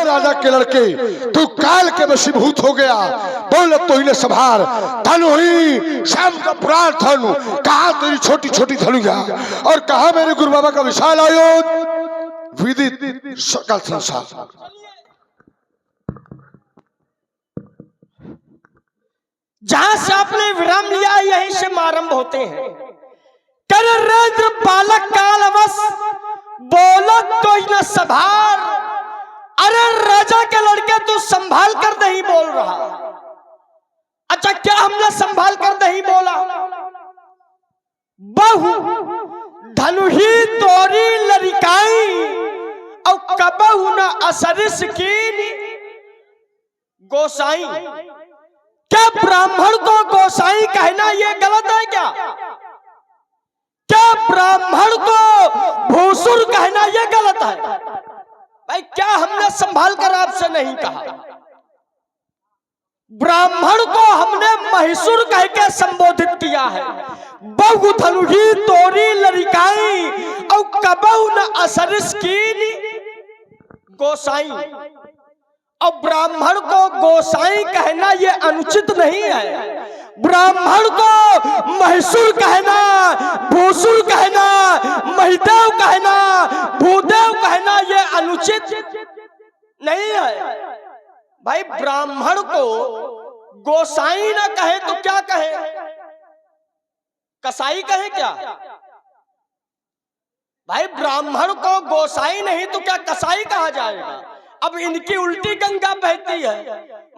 राजा के लड़के, तू काल के वशीभूत हो गया। बोल तो इन्हें संभार, धनु ही श्याम का पुराण धनु, कहा तेरी छोटी छोटी धनुया और कहा मेरे गुरु बाबा का विशाल आयुध विदित सकल संसार। जहां से आपने विराम लिया यहीं से आरंभ होते हैं। कर रुद्र बालक कालवश बोलत तो न संभार। अरे राजा के लड़के तू संभाल कर नहीं बोल रहा। अच्छा क्या हमने संभाल कर नहीं बोला? बहु धनु ही तोरी लड़काई और कबहु न असरिस कीनी। गोसाई, क्या ब्राह्मण को गोसाई कहना यह गलत है क्या? क्या ब्राह्मण को भूसुर कहना यह गलत है? भाई क्या हमने संभाल कर आपसे नहीं कहा? ब्राह्मण को हमने महिषुर कह के संबोधित किया है। बहु धनु ही तोरी लड़काई और कबहु न असरिस कीनी। गोसाई, और ब्राह्मण को गोसाई कहना यह अनुचित नहीं है। ब्राह्मण को महिषुर कहना, भूसुर कहना, महिदेव कहना, भूदेव कहना यह अनुचित नहीं है। भाई ब्राह्मण को गोसाई ना कहे तो क्या कहे? कसाई कहे क्या? भाई ब्राह्मण को गोसाई नहीं तो क्या कसाई कहा जाएगा? अब इनकी उल्टी गंगा बहती है,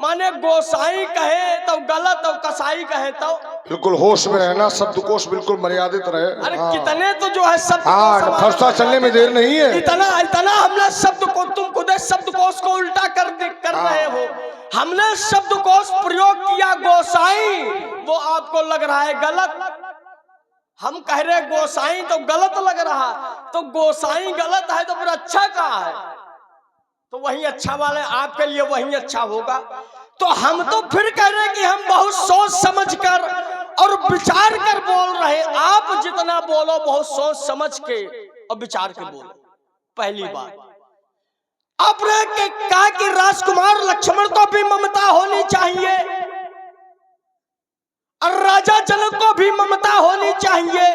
माने गोसाई कहे तो गलत और कसाई कहे तो। बिल्कुल होश में रहना, शब्दकोश बिल्कुल मर्यादित रहे। अरे कितने तो जो है शब्द फरसा चलने में देर नहीं है। इतना हमने शब्द को, तुम खुद शब्दकोश को उल्टा कर रहे हो। हमने शब्दकोश प्रयोग किया गोसाई, वो आपको लग रहा है गलत। हम कह रहे गोसाई तो गलत लग रहा, तो गोसाई गलत है तो फिर अच्छा कहा है? तो वही अच्छा वाले आपके लिए वही अच्छा होगा। तो हम तो फिर कह रहे कि हम बहुत सोच समझ कर और विचार कर बोल रहे। आप जितना बोलो बहुत सोच समझ के और विचार के बोलो। पहली बात आपने कहा कि राजकुमार लक्ष्मण को भी ममता होनी चाहिए और राजा जनक को भी ममता होनी चाहिए।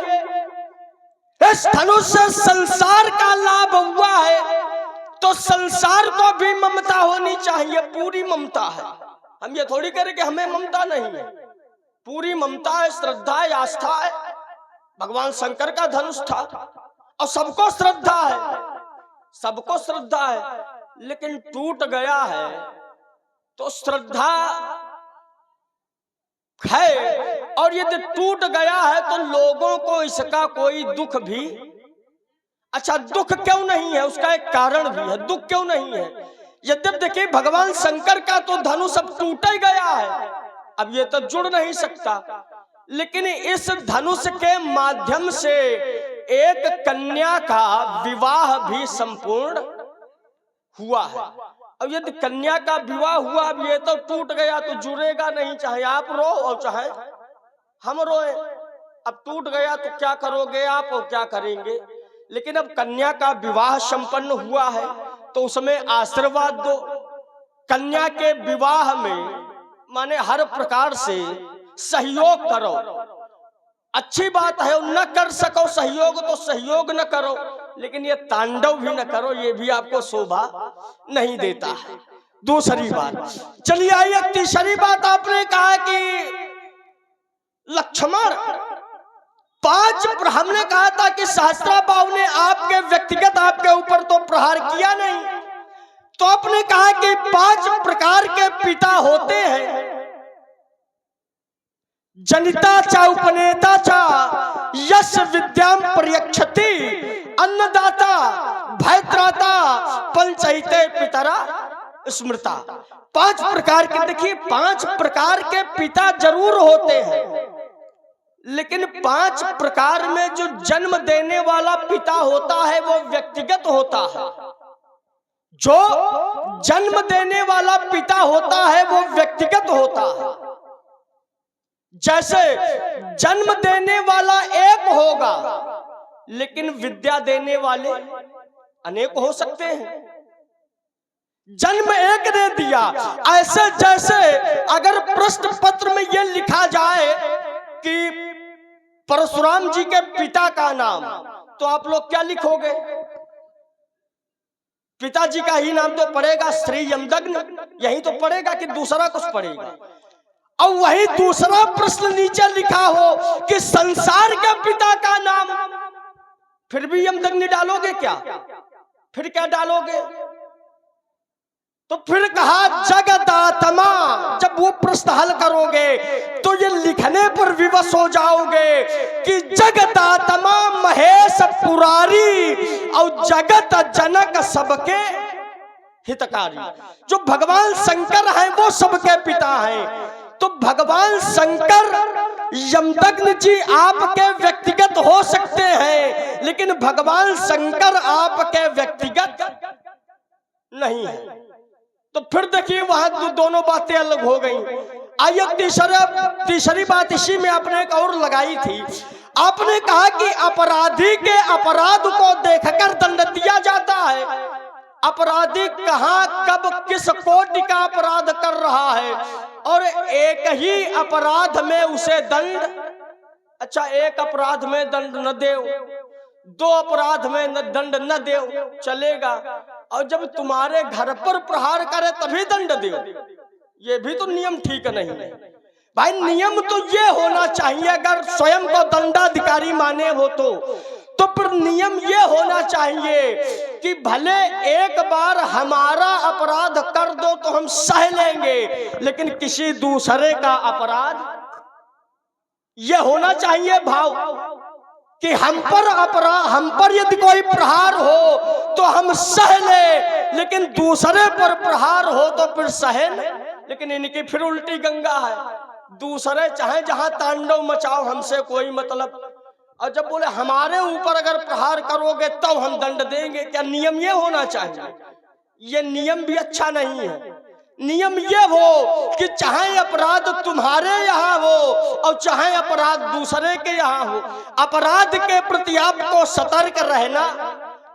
इस धनुष से संसार का लाभ हुआ है तो संसार को भी ममता होनी चाहिए। पूरी ममता है। हम ये थोड़ी करें कि हमें ममता नहीं है। पूरी ममता है, श्रद्धा है, आस्था है। भगवान शंकर का धनुष था और सबको श्रद्धा है, सबको श्रद्धा है। लेकिन टूट गया है तो श्रद्धा है, और यदि टूट गया है तो लोगों को इसका कोई दुख भी, अच्छा दुख क्यों नहीं है? उसका एक कारण भी है। दुख क्यों नहीं है? यद्यप देखिए भगवान शंकर का तो धनुष अब टूट ही गया है, अब ये तो जुड़ नहीं सकता। लेकिन इस धनुष के माध्यम से एक कन्या का विवाह भी संपूर्ण हुआ है। अब यदि कन्या का विवाह हुआ, अब ये तो टूट गया तो जुड़ेगा नहीं, चाहे आप रो और चाहे हम रोए। अब टूट गया तो क्या करोगे आप और क्या करेंगे? लेकिन अब कन्या का विवाह संपन्न हुआ है तो उसमें आशीर्वाद दो। कन्या के विवाह में माने हर प्रकार से सहयोग करो। अच्छी बात है, न कर सको सहयोग तो सहयोग न करो, लेकिन ये तांडव भी न करो, ये भी आपको शोभा नहीं देता है। दूसरी बात, चलिए आइए तीसरी बात। आपने कहा कि लक्ष्मण हमने कहा था कि सहस्त्राबाहु ने आपके व्यक्तिगत आपके ऊपर तो प्रहार किया नहीं, तो आपने कहा कि 5 प्रकार के पिता होते हैं। जनिता चा, उपनेता चा, यश विद्याम प्रयक्षति, अन्नदाता, भयत्राता, पंचहिते पितरा स्मृता। 5 प्रकार के, देखिए 5 प्रकार के पिता जरूर होते हैं, लेकिन 5 प्रकार में जो जन्म देने वाला पिता होता है वो व्यक्तिगत होता है। जो जन्म देने वाला पिता होता है वो व्यक्तिगत होता है। जैसे जन्म देने वाला एक होगा लेकिन विद्या देने वाले अनेक हो सकते हैं। जन्म एक ने दिया। ऐसे जैसे अगर प्रश्न पत्र में यह लिखा जाए कि परशुराम जी के पिता का नाम, तो आप लोग क्या लिखोगे? पिताजी का ही नाम तो पड़ेगा, श्री यमदग्न, यही तो पड़ेगा कि दूसरा कुछ पड़ेगा? और वही दूसरा प्रश्न नीचे लिखा हो कि संसार के पिता का नाम, फिर भी यमदग्नि डालोगे क्या? फिर क्या डालोगे? तो फिर कहा जगदात्मा। जब वो प्रश्न हल करोगे तो ये लिखने पर विवश हो जाओगे कि जगदात्मा महेश पुरारी और जगत जनक सबके हितकारी। जो भगवान शंकर हैं वो सबके पिता हैं। तो भगवान शंकर यमदग्नि जी आपके व्यक्तिगत हो सकते हैं, लेकिन भगवान शंकर आपके व्यक्तिगत नहीं है। तो फिर देखिए वहां दोनों बातें अलग हो गई। आइए तीसरी बात इसी में आपने एक और लगाई थी। आपने कहा कि अपराधी के अपराध को देखकर दंड दिया जाता है। अपराधी कहां कब किस कोटि का अपराध कर रहा है और एक ही अपराध में उसे दंड, अच्छा एक अपराध में दंड न दे, दो अपराध में दंड न दे चलेगा, और जब तुम्हारे घर पर प्रहार करे तभी दंड दो, ये भी तो नियम ठीक नहीं है भाई। नियम तो ये होना चाहिए, अगर स्वयं को दंडाधिकारी माने हो तो फिर नियम ये होना चाहिए कि भले एक बार हमारा अपराध कर दो तो हम सह लेंगे, लेकिन किसी दूसरे का अपराध, ये होना चाहिए भाव कि हम पर यदि कोई प्रहार हो तो हम सह ले, लेकिन दूसरे पर प्रहार हो तो फिर सहे नहीं। लेकिन इनकी फिर उल्टी गंगा है, दूसरे चाहे जहां तांडव मचाओ, हमसे कोई मतलब। और जब बोले हमारे ऊपर अगर प्रहार करोगे तब हम दंड देंगे, क्या नियम ये होना चाहिए? ये नियम भी अच्छा नहीं है। नियम ये हो कि चाहे अपराध तुम्हारे यहाँ हो और चाहे अपराध दूसरे के यहाँ हो, अपराध के प्रति आपको सतर्क रहना।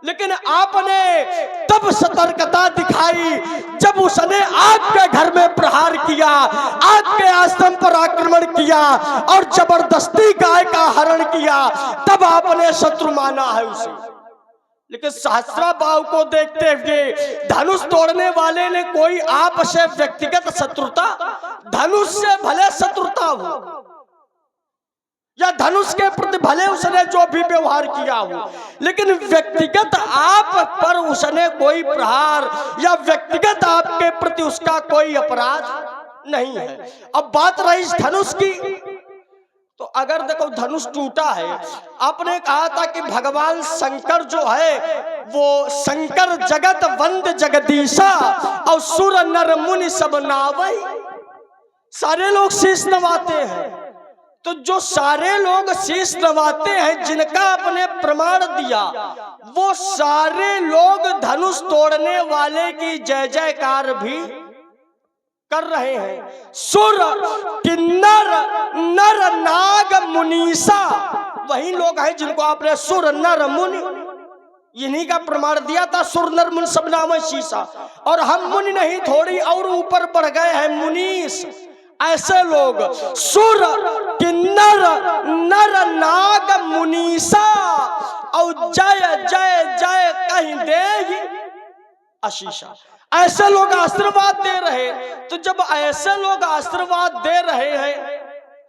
लेकिन आपने तब सतर्कता दिखाई जब उसने आपके घर में प्रहार किया, आपके आश्रम पर आक्रमण किया और जबरदस्ती गाय का हरण किया, तब आपने शत्रु माना है उसे। लेकिन सहस्रा बाहु को देखते हुए धनुष तोड़ने वाले ने कोई आपसे व्यक्तिगत शत्रुता, धनुष से भले शत्रुता हो या धनुष के प्रति भले उसने जो भी व्यवहार किया हो, लेकिन व्यक्तिगत आप पर उसने कोई प्रहार या व्यक्तिगत आपके प्रति उसका कोई अपराध नहीं है। अब बात रही धनुष की, तो अगर देखो धनुष टूटा है, आपने कहा था कि भगवान शंकर जो है वो शंकर जगत वंद जगदीशा और सुर नर मुनि सब नावई, सारे लोग शीश नवाते हैं। तो जो सारे लोग शीश नवाते हैं, जिनका आपने प्रमाण दिया, वो सारे लोग धनुष तोड़ने वाले की जय जयकार भी कर रहे हैं। सुर किन्नर नर नाग मुनीसा, वही लोग हैं जिनको आपने सुर नर मुनि, इन्हीं का प्रमाण दिया था। सुर नर मुनि सब नाम शीशा, और हम मुनि नहीं थोड़ी और ऊपर बढ़ गए हैं मुनीस। ऐसे लोग सुर किन्नर नर नाग मुनीसा और जय जय जय कहीं दे आशीषा, ऐसे लोग आशीर्वाद दे रहे। तो जब ऐसे लोग आशीर्वाद दे रहे हैं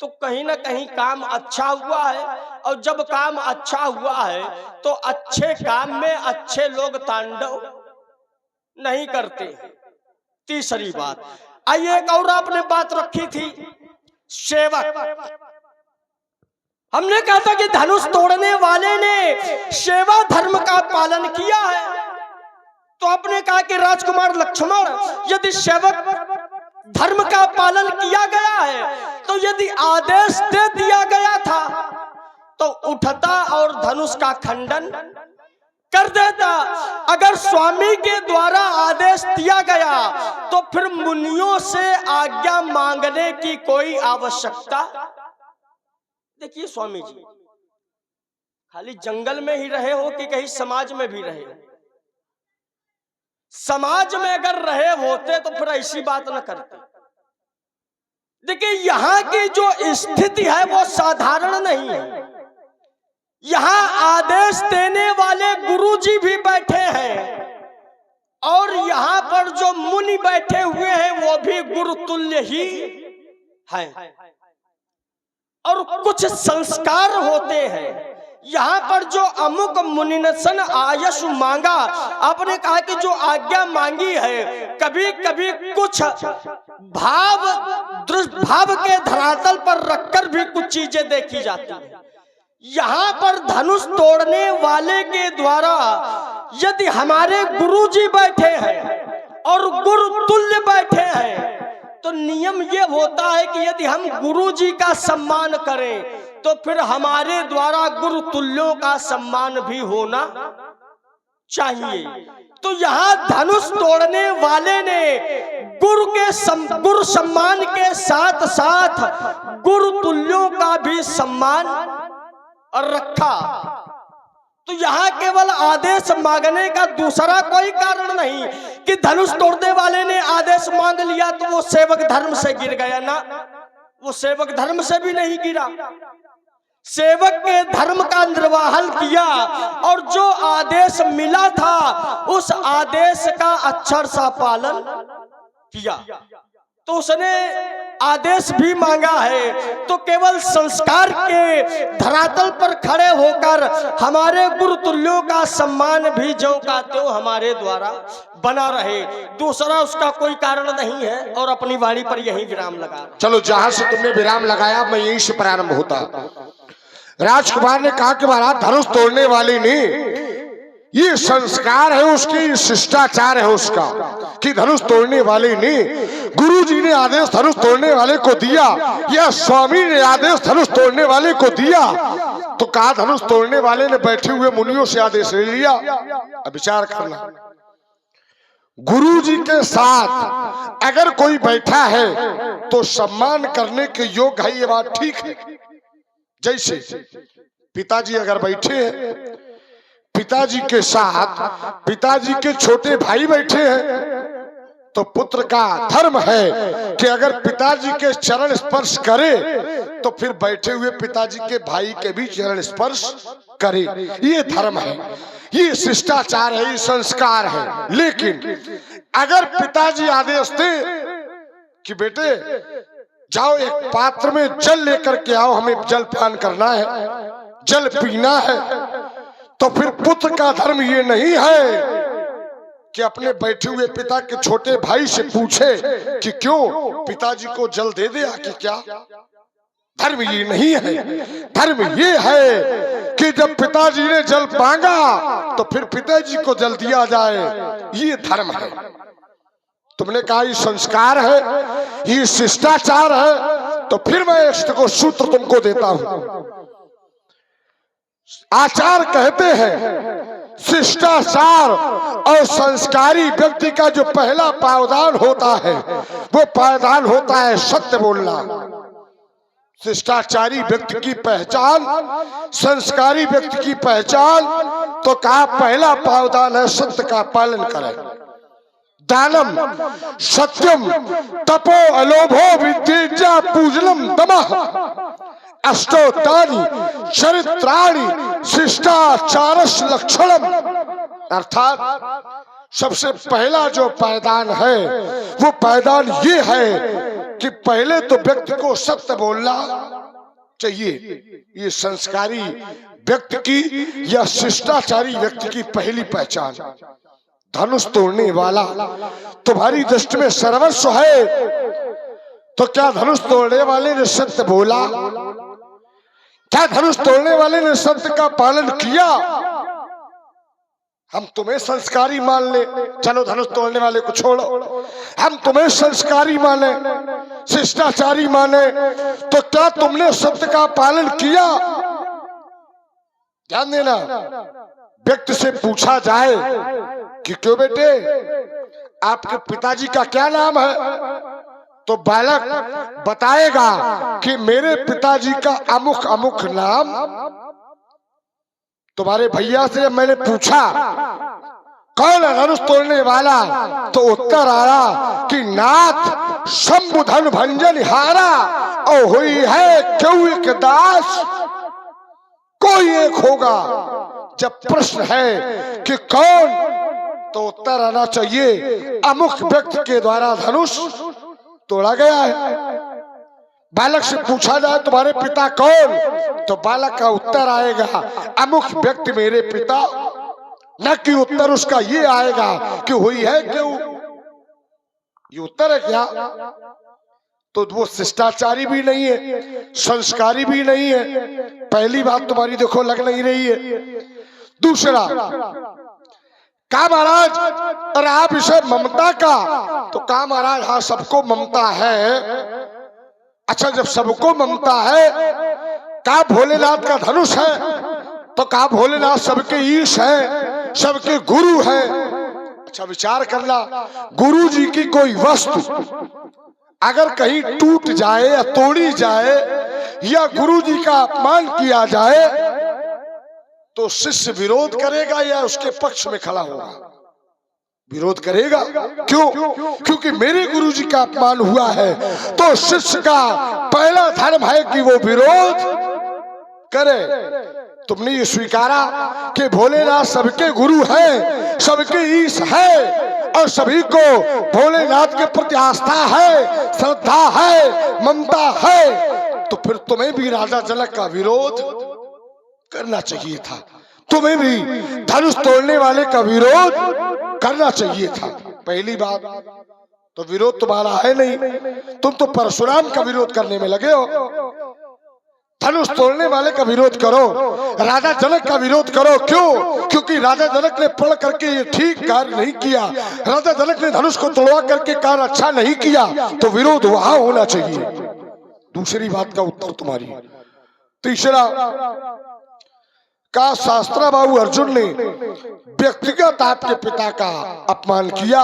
तो कहीं ना कहीं काम अच्छा हुआ है, और जब काम अच्छा हुआ है तो अच्छे काम में अच्छे लोग तांडव नहीं करते। तीसरी बात, आइए एक और आपने बात रखी थी, सेवक। हमने कहा था कि धनुष तोड़ने वाले ने सेवा धर्म का पालन किया है, तो आपने कहा कि राजकुमार लक्ष्मण यदि सेवक धर्म का पालन किया गया है, तो यदि आदेश दे दिया गया था तो उठता और धनुष का खंडन कर देता। अगर स्वामी के द्वारा आदेश दिया गया तो फिर मुनियों से आज्ञा मांगने की कोई आवश्यकता। देखिए स्वामी जी खाली जंगल में ही रहे हो कि कहीं समाज में भी रहे हो, समाज में अगर रहे होते तो फिर ऐसी बात न करते। देखिए यहाँ की जो स्थिति है वो साधारण नहीं है। यहाँ आदेश देने वाले गुरुजी भी बैठे हैं और यहाँ पर जो मुनि बैठे हुए हैं वो भी गुरुतुल्य ही हैं। और कुछ संस्कार होते हैं। यहाँ पर जो अमुक मुनिनसन आयस मांगा, आपने कहा कि जो आज्ञा मांगी है, कभी कभी कुछ भाव के धरातल पर रखकर भी कुछ चीजें देखी जाती हैं। यहाँ पर धनुष तोड़ने वाले के द्वारा यदि हमारे गुरुजी बैठे हैं और गुरुतुल्य बैठे हैं तो नियम ये होता है कि यदि हम गुरुजी का सम्मान करें तो फिर हमारे द्वारा गुरुतुल्यों का सम्मान भी होना चाहिए। तो यहाँ धनुष तोड़ने वाले ने गुरु सम्मान के साथ साथ गुरुतुल्यों का भी सम्मान रखा। तो यहाँ केवल आदेश मांगने का दूसरा कोई कारण नहीं कि धनुष तोड़ने वाले ने आदेश मांग लिया तो वो सेवक धर्म से गिर गया ना, वो सेवक धर्म से भी नहीं गिरा। सेवक के धर्म का निर्वाहन किया और जो आदेश मिला था उस आदेश का अक्षर सा पालन किया। तो उसने आदेश भी मांगा है। तो केवल संस्कार के धरातल पर खड़े होकर हमारे गुरुतुल्यों का सम्मान भी ज्यों का त्यों हमारे द्वारा बना रहे, दूसरा उसका कोई कारण नहीं है। और अपनी वाणी पर यही विराम लगा। चलो, जहां से तुमने विराम लगाया मैं यहीं से प्रारंभ होता। राजकुमार ने कहा कि महाराज धनुष तोड़ने वाले ने, ये संस्कार है उसकी, शिष्टाचार है उसका कि धनुष तोड़ने वाले ने, गुरुजी ने आदेश धनुष तोड़ने वाले को दिया या स्वामी ने आदेश धनुष तोड़ने वाले को दिया। तो कहा धनुष तोड़ने वाले ने बैठे हुए मुनियों से आदेश ले लिया। अब विचार करना, गुरुजी के साथ अगर कोई बैठा है तो सम्मान करने के योग्य है, ये बात ठीक है। जैसे पिताजी अगर बैठे हैं, पिताजी के साथ पिताजी के छोटे भाई बैठे हैं, तो पुत्र का धर्म है कि अगर पिताजी के चरण स्पर्श करे तो फिर बैठे हुए पिताजी के भाई के भी चरण स्पर्श करे। ये धर्म है, ये शिष्टाचार है, ये संस्कार है। लेकिन अगर पिताजी आदेश दे कि बेटे जाओ एक पात्र में जल लेकर के आओ, हमें जल पान करना है, जल पीना है, तो फिर पुत्र का धर्म ये नहीं है कि अपने बैठे हुए पिता के छोटे भाई से पूछे कि क्यों पिताजी को जल दे दे कि क्या। धर्म ये नहीं है। धर्म ये है कि जब पिताजी ने जल मांगा तो फिर पिताजी को जल दिया जाए, ये धर्म है। तुमने कहा ये संस्कार है, ये शिष्टाचार है, तो फिर मैं इसको सूत्र तुमको देता हूं। आचार कहते हैं शिष्टाचार और संस्कारी व्यक्ति का जो पहला पावदान होता है वो पावदान होता है सत्य बोलना। शिष्टाचारी व्यक्ति की पहचान, संस्कारी व्यक्ति की पहचान, तो कहा पहला पावदान है सत्य का पालन करें। दानम सत्यम तपो अलोभो विद्या पूजनम दमः अष्टोत्तानि चरित्राणि शिष्टाचारस्य लक्षणम। अर्थात सबसे पहला जो पायदान है वो पायदान ये है कि पहले तो व्यक्ति को सत्य बोलना चाहिए। ये संस्कारी व्यक्ति की या शिष्टाचारी व्यक्ति की पहली पहचान। धनुष तोड़ने वाला तुम्हारी दृष्टि में सर्वस्व है, तो क्या धनुष तोड़ने वाले ने सत्य बोला? क्या धनुष तोड़ने वाले ने सत्य का पालन किया? हम तुम्हें संस्कारी मान ले, चलो धनुष तोड़ने वाले को छोड़ो, हम तुम्हें संस्कारी माने, शिष्टाचारी माने, तो क्या तुमने सत्य का पालन किया? ध्यान देना, व्यक्ति से पूछा जाए कि क्यों बेटे आपके पिताजी का क्या नाम है, तो बालक बताएगा कि मेरे पिताजी का अमुक अमुक नाम। तुम्हारे भैया से मैंने पूछा कौन है धनुष तोड़ने वाला? तो उत्तर आया कि नाथ शंभुधन भंजन हारा और हुई है क्यों एक दास, कोई एक होगा। जब प्रश्न है कि कौन, तो उत्तर आना चाहिए अमुक व्यक्ति के द्वारा धनुष तोड़ा गया है। बालक से पूछा जाए तुम्हारे पिता कौन, तो बालक का उत्तर आएगा अमुक व्यक्ति मेरे पिता, न कि उत्तर उसका ये आएगा कि हुई है क्यों। ये उत्तर है क्या? तो वो शिष्टाचारी भी नहीं है, संस्कारी भी नहीं है। पहली बात तुम्हारी देखो लग नहीं रही है। दूसरा का महाराज अरे आप इसे ममता का, तो का महाराज हाँ सबको ममता है। अच्छा जब सबको ममता है, का भोलेनाथ का धनुष है, तो का भोलेनाथ सबके ईश है, सबके गुरु है। अच्छा विचार करना, गुरु जी की कोई वस्तु अगर कहीं टूट जाए या तोड़ी जाए या गुरु जी का अपमान किया जाए, तो शिष्य विरोध करेगा या उसके पक्ष में खड़ा होगा? विरोध करेगा। क्यों? क्योंकि मेरे गुरु जी का अपमान हुआ है, तो शिष्य का पहला धर्म है कि वो विरोध करे। तुमने ये स्वीकारा कि भोलेनाथ सबके गुरु हैं, सबके ईश है और सभी को भोलेनाथ के प्रति आस्था है, श्रद्धा है, ममता है, तो फिर तुम्हें भी राजा जनक का विरोध करना चाहिए था। तुम्हें भी धनुष तोड़ने वाले का विरोध करना चाहिए था। पहली बात तो विरोध तुम्हारा है नहीं, तुम तो परशुराम का विरोध करने में लगे हो। धनुष तोड़ने वाले का विरोध करो, राजा जनक का विरोध करो। क्यों? क्योंकि राजा जनक ने पढ़ करके ये ठीक कार्य नहीं किया, राजा जनक ने धनुष को तोड़वा करके कार्य अच्छा नहीं किया, तो विरोध वहां होना चाहिए। दूसरी बात का उत्तर तुम्हारी। तीसरा का शास्त्रा बाबू अर्जुन ने व्यक्तिगत आपके पिता का अपमान किया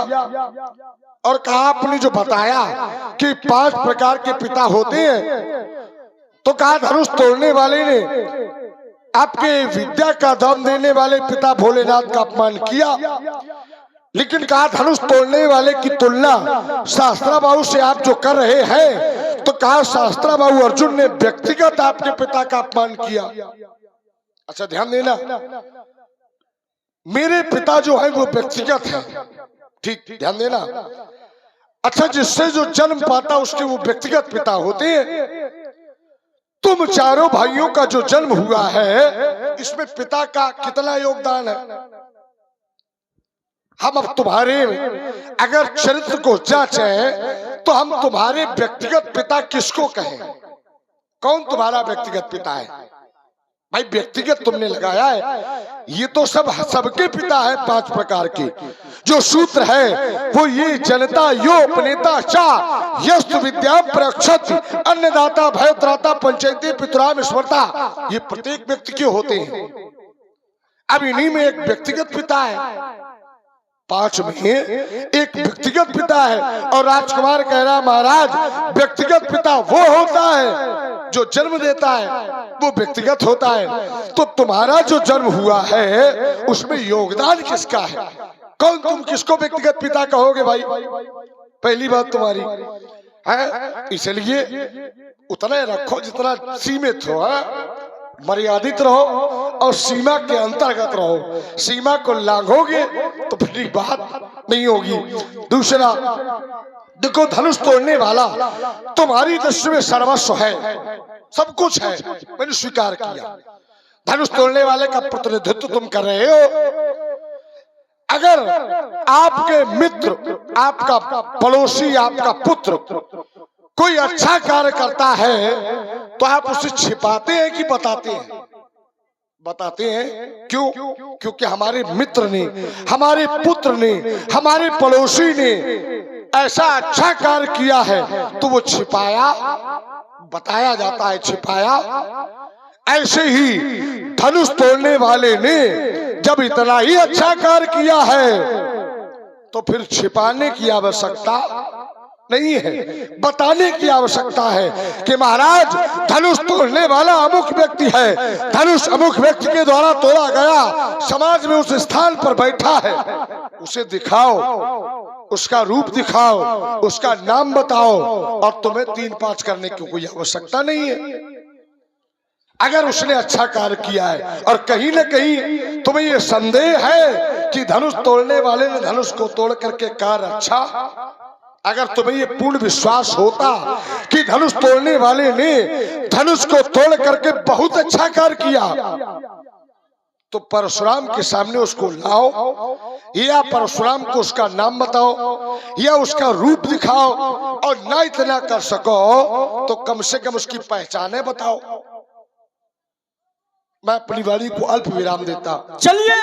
और कहा आपने जो बताया कि 5 प्रकार के पिता होते हैं, तो कहा धनुष तोड़ने वाले ने आपके विद्या का दान देने वाले पिता भोलेनाथ का अपमान किया, लेकिन कहा धनुष तोड़ने वाले की तुलना शास्त्रा बाबू से आप जो कर रहे हैं, तो कहा शास्त्रा बाबू अर्जुन ने व्यक्तिगत आपके पिता का अपमान किया। अच्छा ध्यान देना, मेरे पिता जो है वो व्यक्तिगत है, ठीक ध्यान देना। अच्छा जिससे जो जन्म पाता उसके वो व्यक्तिगत पिता होते हैं। तुम चारों भाइयों का जो जन्म हुआ है, इसमें पिता का कितना योगदान है? हम अब तुम्हारे अगर चरित्र को जांचें तो हम तुम्हारे व्यक्तिगत पिता किसको कहें? कौन तुम्हारा व्यक्तिगत पिता है? भाई व्यक्तिगत तुमने लगाया है, ये तो सबके पिता है 5 प्रकार के। जो सूत्र है वो ये जनता यो अपनेता चा यस्तु विद्या प्रक्षत अन्नदाता भयत्राता पंचायती पितराम स्मरता, ये प्रत्येक व्यक्ति के होते हैं। अब इन्हीं में एक व्यक्तिगत पिता है, 5 में एक व्यक्तिगत पिता है। और राजकुमार कह रहा महाराज व्यक्तिगत पिता वो होता है जो जन्म देता है, वो व्यक्तिगत होता है। तो तुम्हारा जो जन्म हुआ है उसमें योगदान किसका है? कौन तुम किसको व्यक्तिगत पिता कहोगे भाई? पहली बात तुम्हारी है, इसलिए उतना रखो जितना सीमित हो, मर्यादित रहो और सीमा के अंतर्गत रहो। सीमा को लांघोगे तो फिर बात नहीं होगी। दूसरा देखो धनुष तोड़ने वाला तुम्हारी दृष्टि में सर्वस्व है, सब कुछ है, मैंने स्वीकार किया। धनुष तोड़ने वाले का प्रतिनिधित्व तुम कर रहे हो। अगर आपके मित्र, आपका पड़ोसी, आपका पुत्र कोई अच्छा कार्य करता है तो आप उसे छिपाते हैं कि बताते हैं? बताते हैं। क्यों? क्योंकि हमारे मित्र ने, हमारे पुत्र ने, हमारे पड़ोसी ने ऐसा अच्छा कार्य किया है तो वो छिपाया, बताया जाता है छिपाया। ऐसे ही धनुष तोड़ने वाले ने जब इतना ही अच्छा कार्य किया है तो फिर छिपाने की आवश्यकता नहीं है, बताने की आवश्यकता है कि महाराज धनुष तोड़ने वाला अमुक व्यक्ति है, धनुष अमुक व्यक्ति के द्वारा तोड़ा गया, समाज में उस स्थान पर बैठा है, उसे दिखाओ, उसका रूप दिखाओ, उसका नाम बताओ, और तुम्हें 3-5 करने की कोई आवश्यकता नहीं है। अगर उसने अच्छा कार्य किया है और कहीं न कहीं तुम्हें यह संदेह है कि धनुष तोड़ने वाले ने धनुष को तोड़ करके कार्य अच्छा, अगर तुम्हें ये पूर्ण विश्वास होता कि धनुष तोड़ने वाले ने धनुष को तोड़ करके बहुत अच्छा कार्य किया, तो परशुराम के सामने उसको लाओ, या परशुराम को उसका नाम बताओ, या उसका रूप दिखाओ, और ना इतना कर सको तो कम से कम उसकी पहचाने बताओ। मैं अपनी वाणी को अल्प विराम देता। चलिए,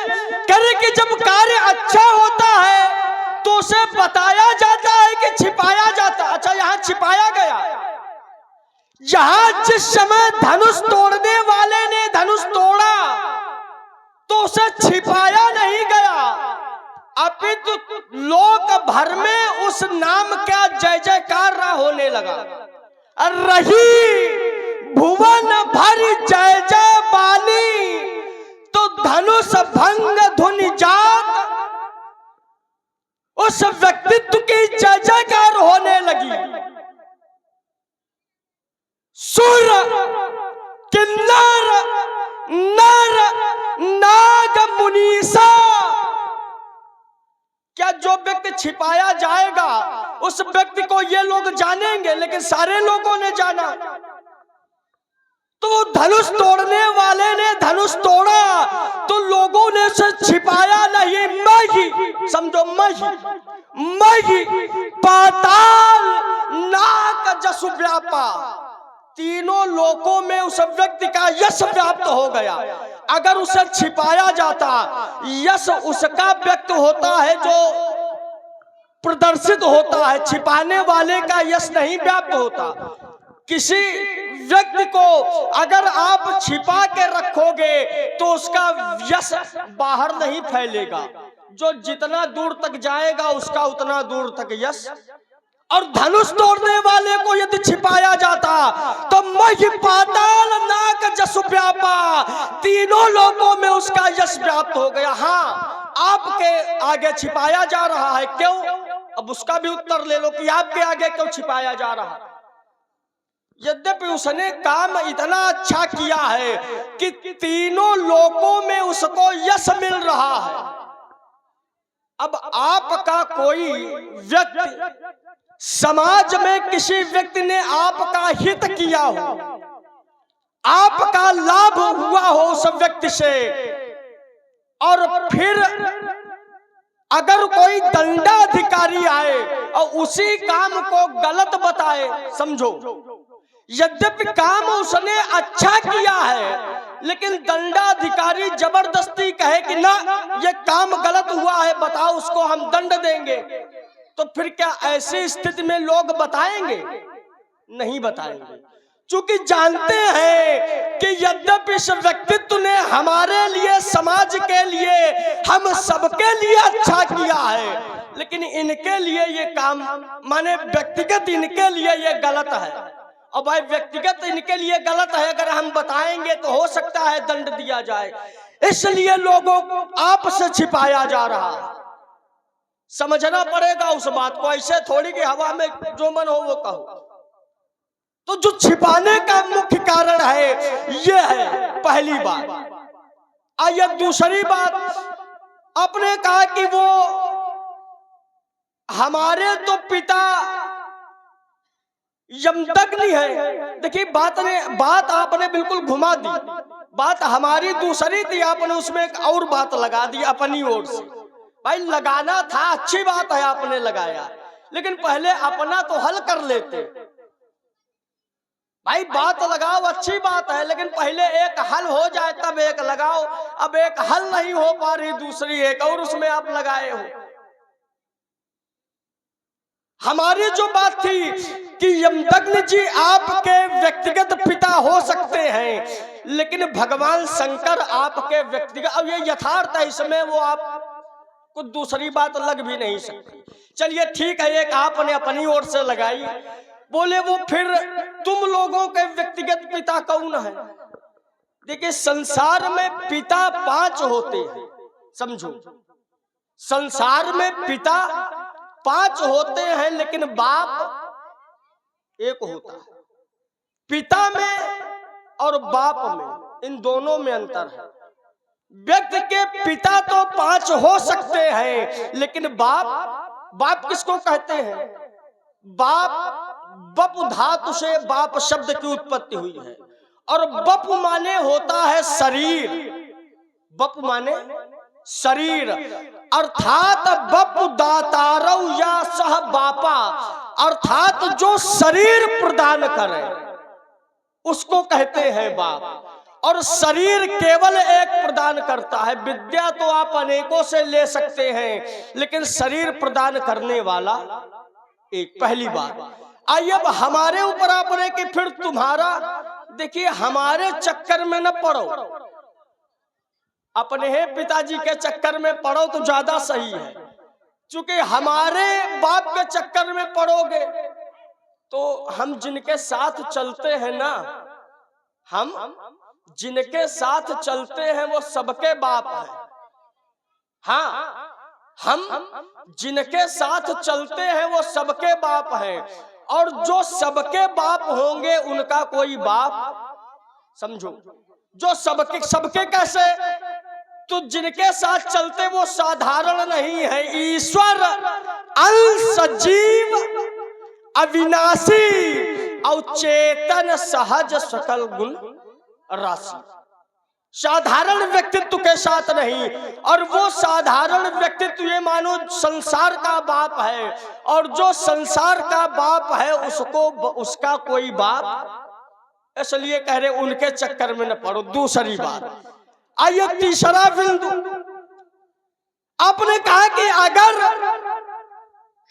करे कि जब कार्य अच्छा होता है तो उसे बताया जाता है कि छिपाया जाता। अच्छा, यहाँ छिपाया गया, यहाँ जिस समय धनुष तोड़ने वाले ने धनुष तोड़ा तो उसे छिपाया नहीं गया, अपितु लोक भर में उस नाम का जय जयकार होने लगा। रही भुवन भरी जय जय बानी, तो धनुष भंग धुनि जात, उस व्यक्तित्व की जय जयकार होने लगी। सुर किन्नर नर नाग मुनीसा, क्या जो व्यक्ति छिपाया जाएगा उस व्यक्ति को ये लोग जानेंगे, लेकिन सारे लोगों ने जाना। तो धनुष तोड़ने वाले ने धनुष तोड़ा तो लोगों ने उसे छिपाया नहीं, मैं ही समझो, मैं ही पाताल नाग जसु व्यापा, तीनों लोकों में उस व्यक्ति का यश व्याप्त हो गया। अगर उसे छिपाया जाता, यश उसका व्यक्त होता है जो प्रदर्शित होता है, छिपाने वाले का यश नहीं व्याप्त होता। किसी व्यक्ति को अगर आप छिपा के रखोगे तो उसका यश बाहर नहीं फैलेगा, जो जितना दूर तक जाएगा उसका उतना दूर तक यश। और धनुष तोड़ने वाले को यदि छिपाया जाता तो मही पाताल नाग जसु व्यापा, तीनों लोगों में उसका यश व्याप्त हो गया। हाँ, आपके आगे छिपाया जा रहा है, क्यों? अब उसका भी उत्तर ले लो कि आपके आगे क्यों छिपाया जा रहा है। यद्यपि उसने काम इतना अच्छा किया है कि तीनों लोकों में उसको यश मिल रहा है। अब आपका कोई व्यक्ति, समाज में किसी व्यक्ति ने आपका हित किया हो, आपका लाभ हुआ हो उस व्यक्ति से, और फिर अगर कोई दंडाधिकारी आए और उसी काम को गलत बताए, समझो, यद्यपि काम उसने अच्छा किया है लेकिन दंडाधिकारी जबरदस्ती कहे कि ना, ये काम गलत हुआ है, बताओ, उसको हम दंड देंगे, तो फिर क्या ऐसी स्थिति में लोग बताएंगे? नहीं बताएंगे, क्योंकि जानते हैं कि यद्यपि इस व्यक्तित्व ने हमारे लिए, समाज के लिए, हम सबके लिए अच्छा किया है, लेकिन इनके लिए ये काम, माने व्यक्तिगत इनके लिए ये गलत है। और भाई व्यक्तिगत इनके लिए गलत है, अगर हम बताएंगे तो हो सकता है दंड दिया जाए, इसलिए लोगों को आपसे छिपाया जा रहा है। समझना पड़ेगा उस बात को, ऐसे थोड़ी कि हवा में जो मन हो वो कहो। तो जो छिपाने का मुख्य कारण है ये है पहली बात। आइए दूसरी बात, आपने कहा कि वो हमारे तो पिता यमदग्नि है। देखिए बात आपने बिल्कुल घुमा दी, बात हमारी दूसरी थी, आपने उसमें एक और बात लगा दी अपनी ओर से। भाई लगाना था, अच्छी बात है आपने लगाया, लेकिन पहले अपना तो हल कर लेते। भाई बात लगाओ, अच्छी बात है, लेकिन पहले एक हल हो जाए तब एक लगाओ। अब एक हल नहीं हो पा रही, दूसरी एक और उसमें आप लगाए हो। हमारी जो बात थी कि यमदग्नि जी आपके व्यक्तिगत पिता हो सकते हैं, लेकिन भगवान शंकर आपके व्यक्तिगत, अब ये यथार्थ है, इसमें वो आप कुछ दूसरी बात लग भी नहीं सकती। चलिए ठीक है, एक आपने अपनी ओर से लगाई। बोले वो फिर तुम लोगों के व्यक्तिगत पिता कौन है? देखिए संसार में पिता 5 होते हैं, समझो। संसार में पिता 5 होते हैं, लेकिन बाप एक होता है। पिता में और बाप में, इन दोनों में अंतर है। व्यक्ति के पिता तो 5 हो सकते हैं, लेकिन बाप किसको कहते हैं? बप धातु से बाप शब्द की उत्पत्ति हुई है, और बप माने होता है शरीर। बप माने शरीर, अर्थात बप दातारौ या सह बापा, अर्थात जो शरीर प्रदान करे उसको कहते हैं बाप। और शरीर केवल एक प्रदान करता है। विद्या तो आप अनेकों से ले सकते हैं, लेकिन शरीर प्रदान करने वाला एक। पहली बात। आइए अब हमारे ऊपर आपने कि फिर तुम्हारा, देखिए हमारे चक्कर में न पड़ो, अपने ही पिताजी के चक्कर में पड़ो तो ज्यादा सही है। क्योंकि हमारे बाप के चक्कर में पड़ोगे तो हम जिनके साथ चलते हैं ना, हम जिनके साथ चलते हैं वो सबके बाप है। हाँ, हम जिनके साथ चलते हैं वो सबके बाप हैं, और जो सबके बाप होंगे उनका कोई बाप, समझो, जो सबके कैसे? तो जिनके साथ चलते वो साधारण नहीं है। ईश्वर सजीव अविनाशी और चेतन सहज सकल गुण राशि। साधारण व्यक्तित्व के साथ नहीं, और वो साधारण व्यक्तित्व ये मानो संसार का बाप है, और जो संसार का बाप है उसको उसका कोई बाप, इसलिए कह रहे उनके चक्कर में न पड़ो। दूसरी बात। आइए तीसरा बिंदु। आपने कहा कि अगर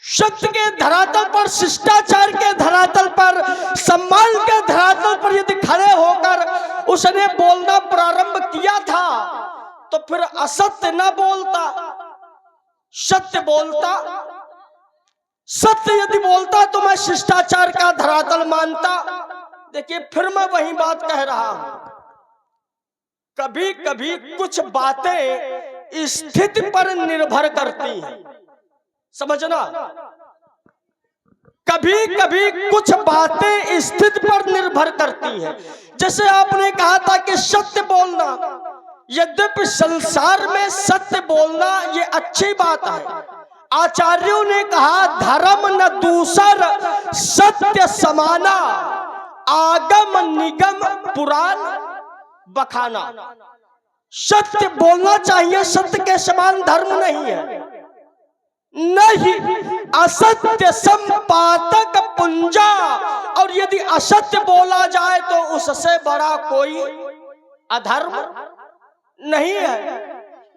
सत्य के धरातल पर, शिष्टाचार के धरातल पर, सम्मान के धरातल पर यदि खड़े होकर उसने बोलना प्रारंभ किया था तो फिर असत्य न बोलता, सत्य बोलता। सत्य यदि बोलता तो मैं शिष्टाचार का धरातल मानता। देखिए फिर मैं वही बात कह रहा हूं, कभी कभी कुछ बातें स्थिति पर निर्भर करती हैं, समझना। कभी कभी कुछ बातें स्थिति पर निर्भर करती हैं। जैसे आपने कहा था कि सत्य बोलना, यद्यपि संसार में सत्य बोलना ये अच्छी बात है। आचार्यों ने कहा धर्म न दूसर सत्य समाना, आगम निगम पुराण बखाना। सत्य बोलना चाहिए, सत्य के समान धर्म नहीं है। नहीं, असत्य संपातक पुंजा, और यदि असत्य बोला जाए तो उससे बड़ा कोई अधर्म नहीं है।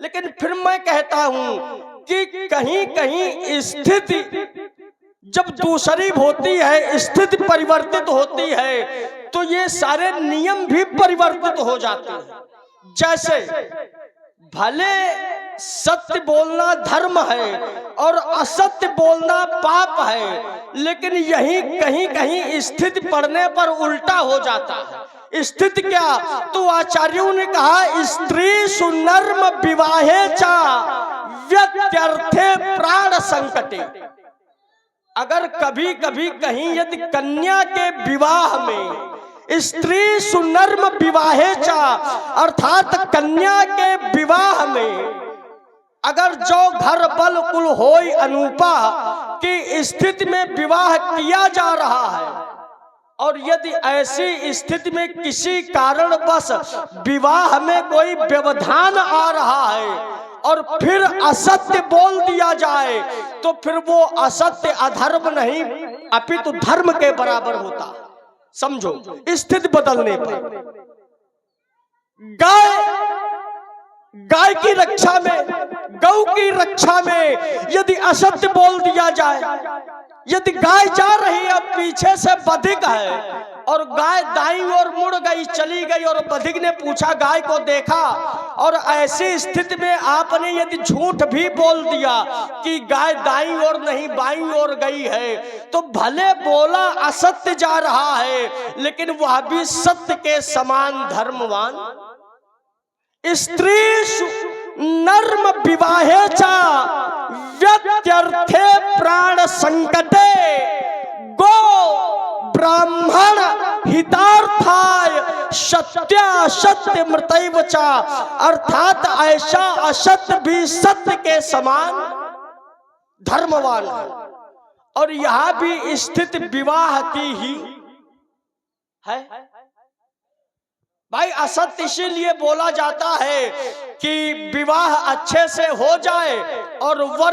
लेकिन फिर मैं कहता हूं कि कहीं कहीं स्थिति जब दूसरी होती है, स्थिति परिवर्तित होती है, तो ये सारे नियम भी परिवर्तित हो जाते हैं। जैसे भले सत्य बोलना धर्म है और असत्य बोलना पाप है, लेकिन यही कहीं कहीं स्थिति पड़ने पर उल्टा हो जाता है। स्थिति क्या? तो आचार्यों ने कहा स्त्री सुनर्म विवाहे चा व्यत्यर्थे प्राण संकटे। अगर कभी कभी कहीं यदि कन्या के विवाह में स्त्री सुनर्म विवाहे चा, अर्थात कन्या के विवाह में अगर जो घर बल कुल होई अनूपा की स्थिति में विवाह किया जा रहा है, और यदि ऐसी स्थिति में किसी कारणवश विवाह में कोई व्यवधान आ रहा है और फिर असत्य बोल दिया जाए, तो फिर वो असत्य अधर्म नहीं अपितु धर्म के बराबर होता। समझो, स्थिति बदलने पर गाय की रक्षा में, गौ की रक्षा में यदि असत्य बोल दिया जाए, यदि गाय जा रही है पीछे से बधिक है और गाय दाईं ओर मुड़ गई, चली गई। और बधिक ने पूछा, गाय को देखा, और ऐसी स्थिति में आपने यदि झूठ भी बोल दिया कि गाय दाईं ओर नहीं बाईं ओर गई है, तो भले बोला असत्य जा रहा है, लेकिन वह भी सत्य के समान धर्मवान। स्त्रीषु नर्म विवाहे चा व्यत्यर्थे प्राण संकटे गो ब्राह्मण हितार्थाय सत्यासत्य मृतैव चा। अर्थात ऐसा असत्य भी सत्य के समान धर्मवान है। और यह भी स्थिति विवाह की ही है। भाई असत्य इसीलिए बोला जाता है कि विवाह अच्छे से हो जाए और वर